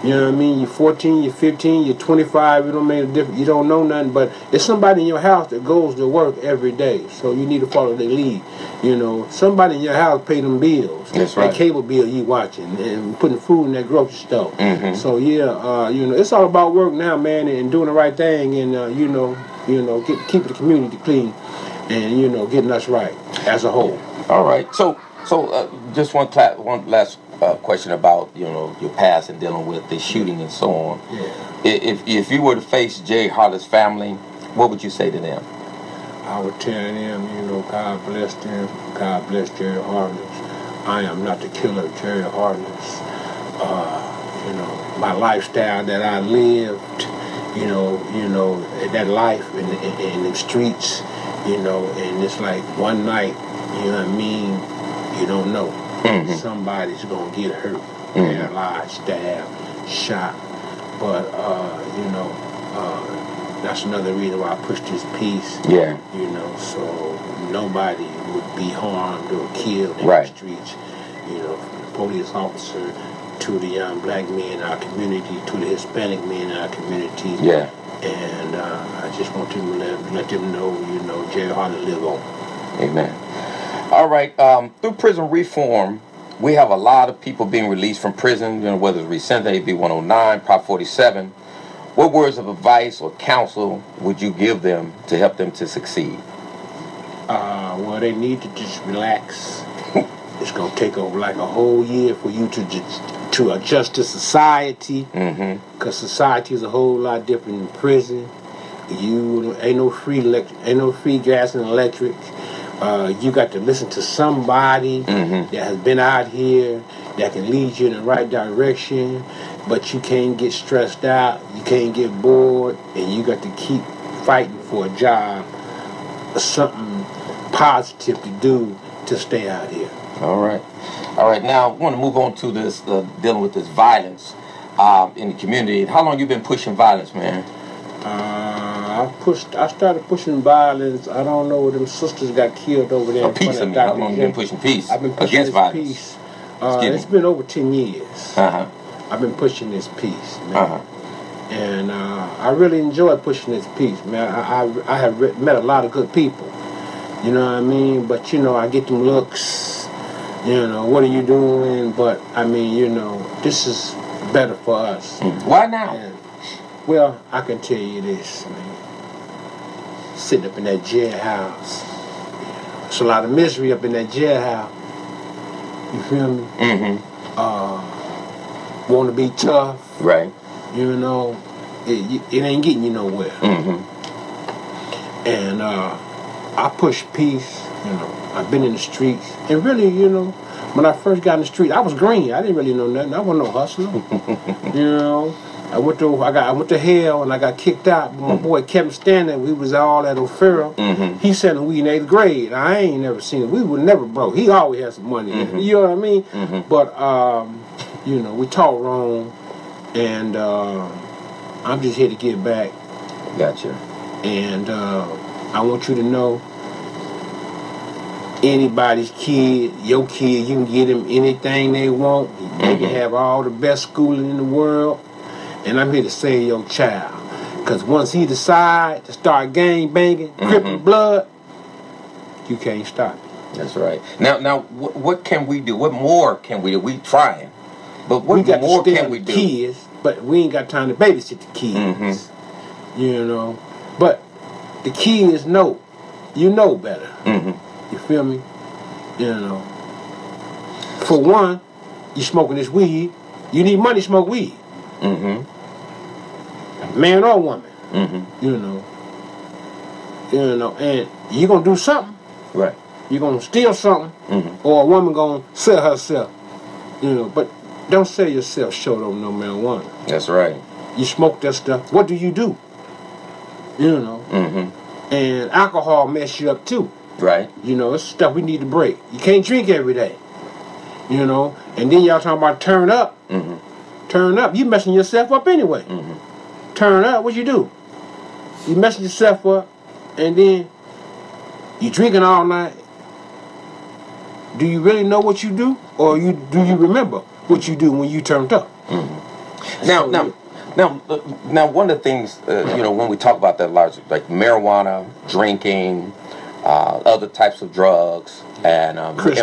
[SPEAKER 9] You know what I mean? You're 14, you're 15, you're 25. It don't make a difference. You don't know nothing, but it's somebody in your house that goes to work every day. So you need to follow their lead. You know, somebody in your house pay them bills. That's right. That cable bill you watching and putting food in that grocery store. So yeah, you know, it's all about work now, man, and doing the right thing, and you know, keeping the community clean, and you know, getting us right as a whole.
[SPEAKER 1] All right. So just one last question about, you know, your past and dealing with the shooting and so on. If you were to face Jerry Hartless' family, what would you say to them?
[SPEAKER 9] I would tell them, you know, God bless them. God bless Jerry Hartless. I am not the killer, Jerry Hartless. You know, my lifestyle that I lived, you know, that life in the streets, you know, and it's like one night, you know what I mean, you don't know. Somebody's gonna get hurt, paralyzed, stabbed, shot. But, you know, that's another reason why I pushed this piece.
[SPEAKER 1] Yeah.
[SPEAKER 9] You know, so nobody would be harmed or killed in
[SPEAKER 1] Right.
[SPEAKER 9] the streets. You know, from the police officer to the young black men in our community, to the Hispanic men in our community.
[SPEAKER 1] Yeah.
[SPEAKER 9] And I just want to let them know, you know, Jerry Hartless live on.
[SPEAKER 1] Amen. All right. Through prison reform, we have a lot of people being released from prison, you know, whether it's recent AB 109, Prop 47. What words of advice or counsel would you give them to help them to succeed?
[SPEAKER 9] Well, they need to just relax. It's going to take over like a whole year for you to adjust to society. Because society is a whole lot different in prison. You ain't no free gas and electric. You got to listen to somebody that has been out here that can lead you in the right direction, but you can't get stressed out, you can't get bored, and you got to keep fighting for a job or something positive to do to stay out here.
[SPEAKER 1] All right. Now, I want to move on to this, dealing with this violence in the community. How long you been pushing violence, man?
[SPEAKER 9] I started pushing violence. I don't know, them sisters got killed over there.
[SPEAKER 1] Peace, I mean, how long you been pushing peace?
[SPEAKER 9] I've been pushing
[SPEAKER 1] against violence?
[SPEAKER 9] Peace. It's been over 10 years. I've been pushing this peace, man. And I really enjoy pushing this peace, man. I have met a lot of good people. You know what I mean? But, you know, I get them looks, you know, what are you doing? But, I mean, you know, this is better for us.
[SPEAKER 1] Why now?
[SPEAKER 9] And, well, I can tell you this, man. Sitting up in that jailhouse. There's a lot of misery up in that jailhouse. You feel me? Want to be tough.
[SPEAKER 1] Right.
[SPEAKER 9] You know, it ain't getting you nowhere. And I push peace. You know, I've been in the streets. And really, you know, when I first got in the street, I was green. I didn't really know nothing. I wasn't no hustler. You know, I went to hell and I got kicked out. But my boy Kevin Stanley, we was all at O'Farrell. He selling weed in 8th grade. I ain't never seen it. We were never broke. He always had some money. You know what I mean? But you know, we talk wrong, and I'm just here to get back.
[SPEAKER 1] Gotcha.
[SPEAKER 9] And I want you to know, anybody's kid, your kid, you can get them anything they want. They can have all the best schooling in the world. And I'm here to save your child. Because once he decide to start gang banging, crippling blood, you can't stop it.
[SPEAKER 1] That's right. Now, what can we do? What more can we do? We trying. But what
[SPEAKER 9] we
[SPEAKER 1] more can we do?
[SPEAKER 9] Kids, but we ain't got time to babysit the kids. You know. But the kids know. You know better. You feel me? You know. For one, you smoking this weed. You need money to smoke weed. Man or woman. You know. You know. And you gonna do something.
[SPEAKER 1] Right.
[SPEAKER 9] You gonna steal something. Or a woman gonna sell herself. You know. But don't sell yourself short of no marijuana.
[SPEAKER 1] That's right.
[SPEAKER 9] You smoke that stuff. What do? You know. And alcohol mess you up too.
[SPEAKER 1] Right.
[SPEAKER 9] You know, it's stuff we need to break. You can't drink every day. You know. And then y'all talking about turn up. Turn up. You messing yourself up anyway. Turn up. What you do? You messing yourself up, and then you drinking all night. Do you really know what you do, or do you remember what you do when you turned up?
[SPEAKER 1] Now, one of the things, you know, when we talk about that large, like marijuana, drinking, other types of drugs, and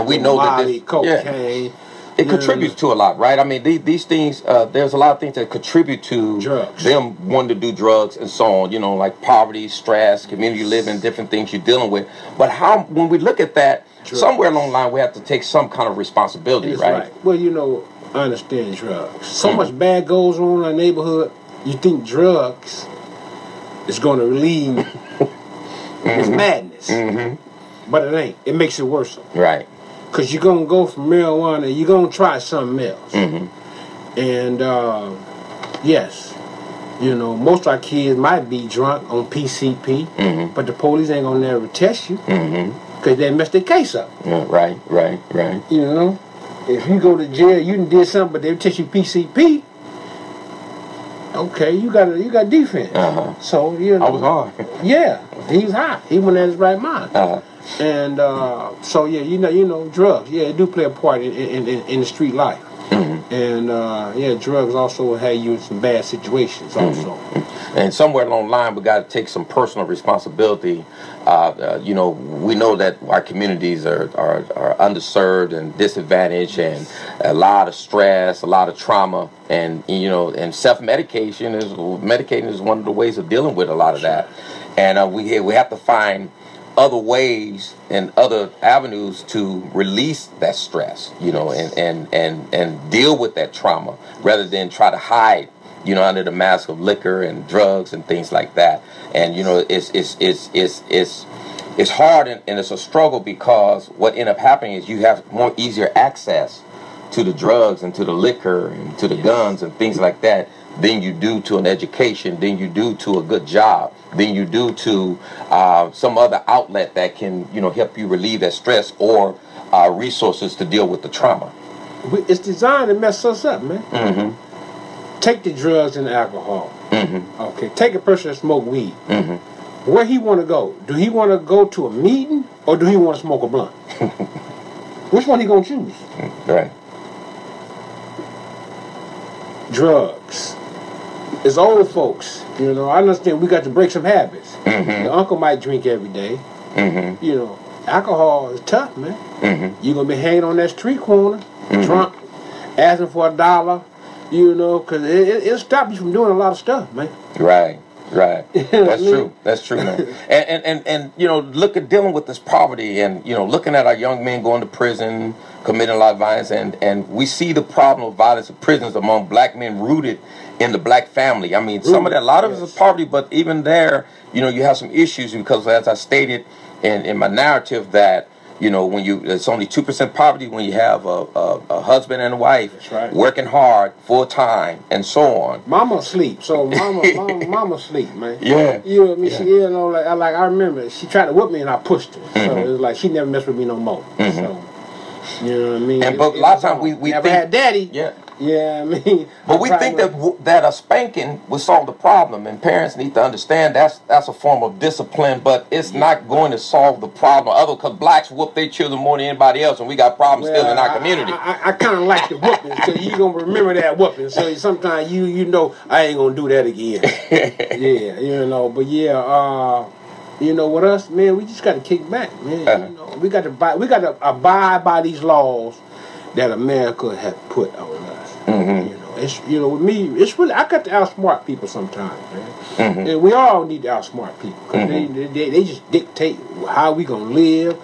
[SPEAKER 1] we know that this,
[SPEAKER 9] cocaine,
[SPEAKER 1] it contributes to a lot, right? I mean, these things, there's a lot of things that contribute to
[SPEAKER 9] drugs.
[SPEAKER 1] Them wanting to do drugs and so on, you know, like poverty, stress, community living, different things you're dealing with. But when we look at that, somewhere along the line, we have to take some kind of responsibility, right?
[SPEAKER 9] Well, you know, I understand drugs. So much bad goes on in our neighborhood, you think drugs is going to relieve this madness. But it ain't. It makes it worse.
[SPEAKER 1] Right.
[SPEAKER 9] because you're going to go from marijuana, you're going to try something else. And, yes, you know, most of our kids might be drunk on PCP, but the police ain't going to never test you because they messed their case up.
[SPEAKER 1] Yeah, right.
[SPEAKER 9] You know, if you go to jail, you did something, but they test you PCP. Okay, you got defense. So you know,
[SPEAKER 1] I was hard.
[SPEAKER 9] Yeah, he was high. He wasn't in his right mind. And so yeah, you know, drugs. Yeah, it do play a part in the street life. And yeah, drugs also have you in some bad situations also.
[SPEAKER 1] And somewhere along the line, we got to take some personal responsibility. You know, we know that our communities are underserved and disadvantaged, and a lot of stress, a lot of trauma, and you know, and medicating is one of the ways of dealing with a lot of that. And we have to find other ways and other avenues to release that stress, you know, and deal with that trauma rather than try to hide, you know, under the mask of liquor and drugs and things like that. And you know, it's hard and it's a struggle because what ends up happening is you have more easier access to the drugs and to the liquor and to the guns and things like that than you do to an education, than you do to a good job, than you do to some other outlet that can, you know, help you relieve that stress or resources to deal with the trauma.
[SPEAKER 9] It's designed to mess us up, man. Take the drugs and the alcohol. Okay, take a person that smoke weed. Where he want to go? Do he want to go to a meeting or do he want to smoke a blunt? Which one he gonna choose?
[SPEAKER 1] Right.
[SPEAKER 9] Drugs. It's old folks. You know, I understand we got to break some habits. Your uncle might drink every day. You know, alcohol is tough, man. You're going to be hanging on that street corner, drunk, asking for $1, you know, because it'll stop you from doing a lot of stuff, man.
[SPEAKER 1] Right. That's true. That's true, man. And you know, look at dealing with this poverty and, you know, looking at our young men going to prison, committing a lot of violence, and we see the problem of violence in prisons among black men rooted in the black family. I mean, some of that, a lot of it is poverty, but even there, you know, you have some issues because, as I stated in my narrative, that, you know, when it's only 2% poverty when you have a husband and a wife working hard, full time, and so on.
[SPEAKER 9] Mama sleep, so mama sleep, man.
[SPEAKER 1] Yeah.
[SPEAKER 9] You know what I mean? She, you know, like I remember, she tried to whip me and I pushed her. So it was like she never messed with me no more. So, you know what I mean?
[SPEAKER 1] But a lot of times we
[SPEAKER 9] never
[SPEAKER 1] think,
[SPEAKER 9] had daddy.
[SPEAKER 1] Yeah.
[SPEAKER 9] Yeah, I mean.
[SPEAKER 1] But we think that a spanking will solve the problem, and parents need to understand that's a form of discipline, but it's not going to solve the problem. Because blacks whoop their children more than anybody else, and we got problems still in our community.
[SPEAKER 9] I kind of like the whooping, so you gonna remember that whooping. So sometimes you know I ain't gonna do that again. Yeah, you know. But yeah, you know, with us, man, we just got to kick back, man. You know, we got to abide by these laws that America has put on us. You know, it's, you know, with me, it's really, I got to outsmart people sometimes, man. And we all need to outsmart people because they just dictate how we gonna live.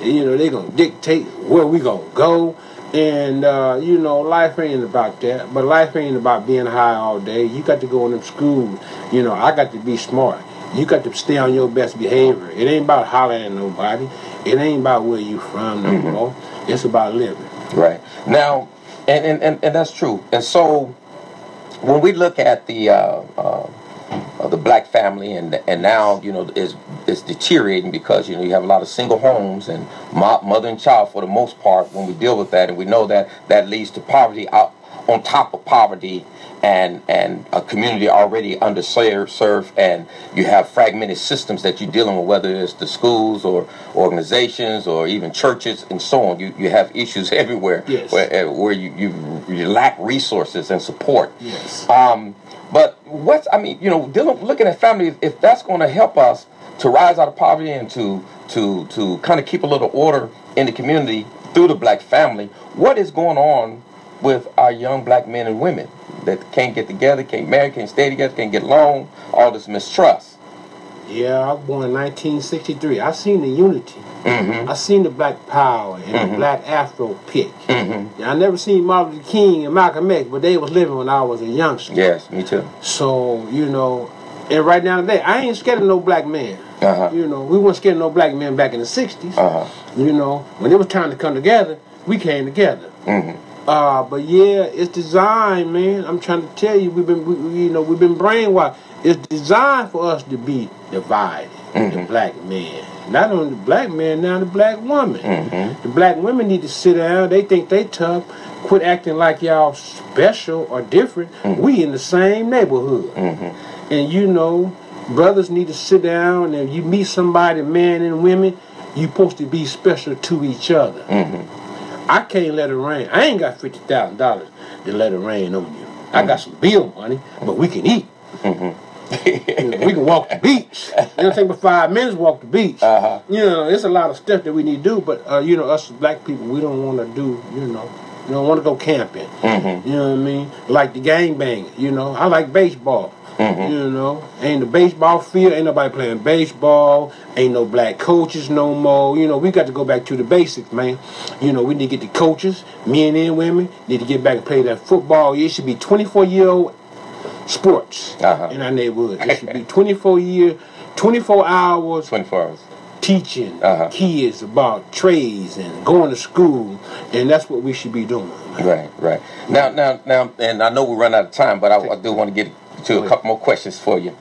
[SPEAKER 9] You know, they gonna dictate where we gonna go. And you know, life ain't about that. But life ain't about being high all day. You got to go in them schools. You know, I got to be smart. You got to stay on your best behavior. It ain't about hollering at nobody. It ain't about where you from no more. It's about living. Right.
[SPEAKER 1] Now, and that's true. And so, when we look at the black family, and now, you know, it's deteriorating because, you know, you have a lot of single homes and mother and child for the most part when we deal with that, and we know that leads to poverty on top of poverty, and a community already underserved, and you have fragmented systems that you're dealing with, whether it's the schools or organizations or even churches and so on. You have issues everywhere.
[SPEAKER 9] Yes.
[SPEAKER 1] where you lack resources and support.
[SPEAKER 9] Yes.
[SPEAKER 1] But looking at family, if that's going to help us to rise out of poverty and to kind of keep a little order in the community through the black family, what is going on with our young black men and women that can't get together, can't marry, can't stay together, can't get along, all this mistrust?
[SPEAKER 9] Yeah, I was born in 1963. I seen the unity. I seen the black power and the black Afro pick. I never seen Martin Luther King and Malcolm X, but they was living when I was a youngster.
[SPEAKER 1] Yes, me too.
[SPEAKER 9] So, you know, and right now today, I ain't scared of no black man. You know, we weren't scared of no black men back in the 60s. You know, when it was time to come together, we came together. But yeah, it's designed, man. I'm trying to tell you, we've been brainwashed. It's designed for us to be divided. The black man, not only the black man, now the black woman. The black women need to sit down. They think they tough. Quit acting like y'all special or different. We in the same neighborhood. And you know, brothers need to sit down, and you meet somebody, man and women, you supposed to be special to each other. I can't let it rain. I ain't got $50,000 to let it rain on you. I got some bill money, but we can eat. You know, we can walk the beach. It don't take but 5 minutes to walk the beach. You know, it's a lot of stuff that we need to do, but you know, us black people, we don't want to do, you know, we don't want to go camping. You know what I mean? Like the gangbang. You know, I like baseball. You know, ain't the baseball field, ain't nobody playing baseball, ain't no black coaches no more. You know, we got to go back to the basics, man. You know, we need to get the coaches, men and women, need to get back and play that football. It should be 24-year-old sports in our neighborhood. It should be 24 hours teaching kids about trades and going to school, and that's what we should be doing.
[SPEAKER 1] Right. Now, and I know we run out of time, but I do want to get to a couple more questions for you.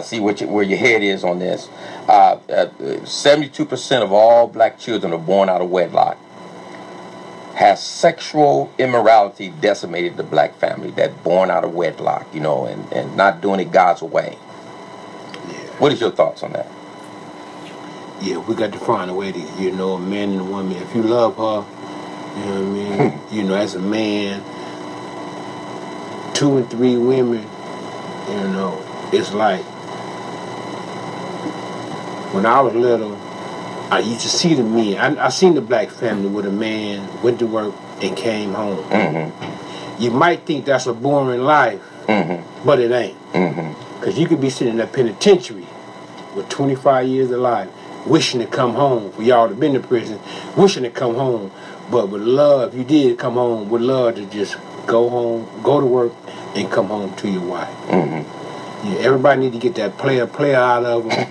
[SPEAKER 1] See where your head is on this. 72% of all black children are born out of wedlock. Has sexual immorality decimated the black family? That born out of wedlock, you know, and not doing it God's way. What is your thoughts on that?
[SPEAKER 9] Yeah, we got to find a way to, you know, a man and a woman. If you love her, you know what I mean? You know, as a man, 2 and 3 women, you know, it's like, when I was little, I used to see the men. I seen the black family where the man went to work and came home. You might think that's a boring life, but it ain't. Because you could be sitting in that penitentiary with 25 years of life, wishing to come home, for y'all to been in prison, wishing to come home. But with love, you did come home, with love to just go home, go to work, and come home to your wife. Yeah, everybody need to get that player out of them.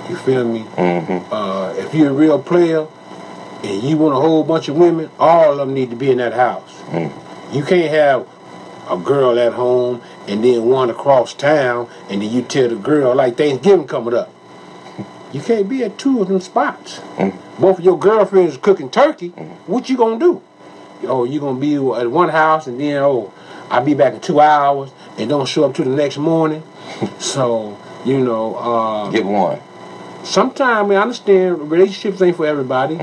[SPEAKER 9] You feel me? If you're a real player and you want a whole bunch of women, all of them need to be in that house. You can't have a girl at home and then one across town, and then you tell the girl, like Thanksgiving coming up, you can't be at 2 of them spots. Both of your girlfriends cooking turkey. What you gonna do? Oh, you gonna be at one house and then, I'll be back in 2 hours, and don't show up till the next morning. So, you know,
[SPEAKER 1] get one.
[SPEAKER 9] Sometimes I understand relationships ain't for everybody,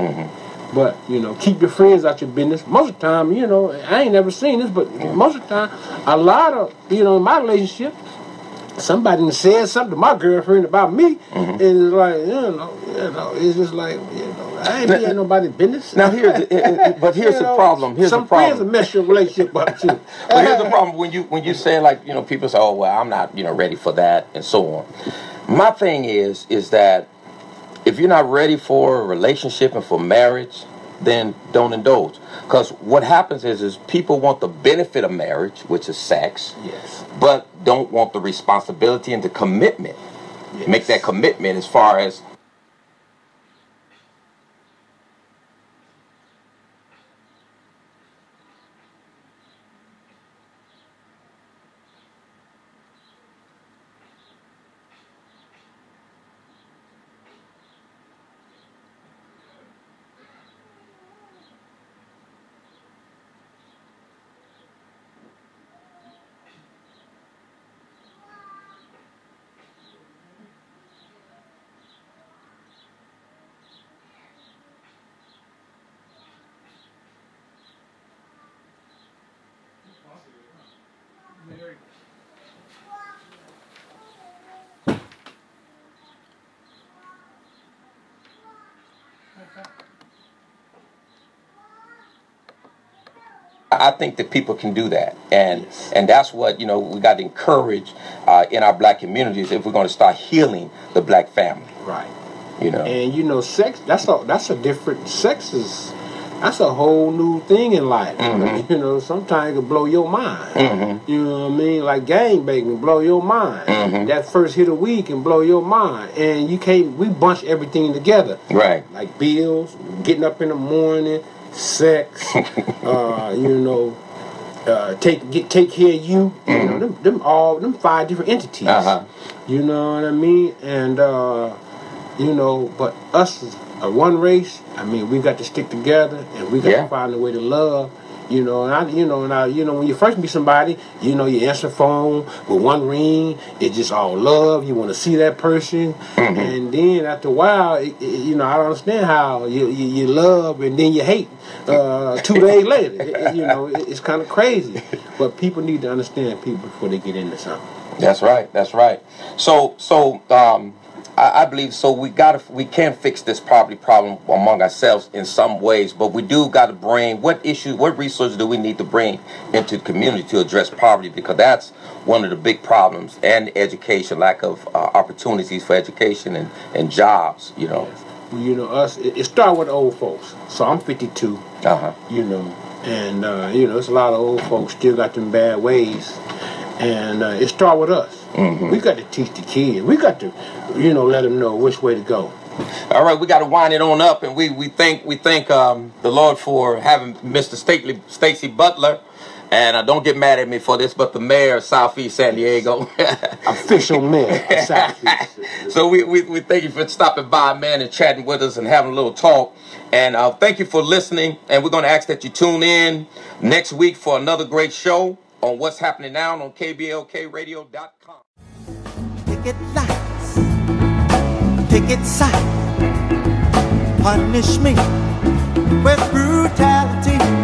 [SPEAKER 9] but you know, keep your friends out your business. Most of the time, you know, I ain't never seen this, but most of the time, a lot of, you know, in my relationship, somebody done said something to my girlfriend about me, and it's like, you know, it's just like, you know, I ain't be at nobody's business.
[SPEAKER 1] Now here's the problem.
[SPEAKER 9] Some friends will mess your relationship up too.
[SPEAKER 1] But here's the problem when you say, like, you know, people say, oh well, I'm not, you know, ready for that and so on. My thing is that if you're not ready for a relationship and for marriage, then don't indulge. Because what happens is people want the benefit of marriage, which is sex, but don't want the responsibility and the commitment. Make that commitment as far as I think that people can do that, and that's what, you know, we got to encourage in our black communities if we're going to start healing the black family.
[SPEAKER 9] Right.
[SPEAKER 1] You know.
[SPEAKER 9] And you know, sex, that's a different, sex is that's a whole new thing in life. You know, sometimes it can blow your mind. You know what I mean? Like gangbanging can blow your mind. That first hit a week can blow your mind. And we bunch everything together.
[SPEAKER 1] Right.
[SPEAKER 9] Like bills, getting up in the morning, sex, you know, take care of you. You know, them 5 different entities. You know what I mean? And you know, but us as a one race, I mean, we got to stick together and we got to find a way to love. You know, and when you first meet somebody, you know, you answer the phone with one ring. It's just all love. You want to see that person, and then after a while, you know, I don't understand how you love and then you hate 2 days later. You know, it's kind of crazy. But people need to understand people before they get into something.
[SPEAKER 1] That's right. That's right. So I believe so. We can fix this poverty problem among ourselves in some ways, but we do got to bring what resources do we need to bring into the community to address poverty, because that's one of the big problems, and education, lack of opportunities for education and jobs. You know.
[SPEAKER 9] Well, you know, it started with old folks. So I'm 52. You know, and you know, it's a lot of old folks still got them bad ways, and it started with us. We got to teach the kids. We got to, you know, let them know which way to go.
[SPEAKER 1] All right, we got to wind it on up, and we thank the Lord for having Mr. Stacy Butler, and don't get mad at me for this, but the mayor of Southeast San Diego,
[SPEAKER 9] official mayor of Southeast.
[SPEAKER 1] So we thank you for stopping by, man, and chatting with us and having a little talk. And thank you for listening. And we're going to ask that you tune in next week for another great show on what's happening now on KBLKradio.com.
[SPEAKER 10] Picket lights, picket sign, punish me with brutality.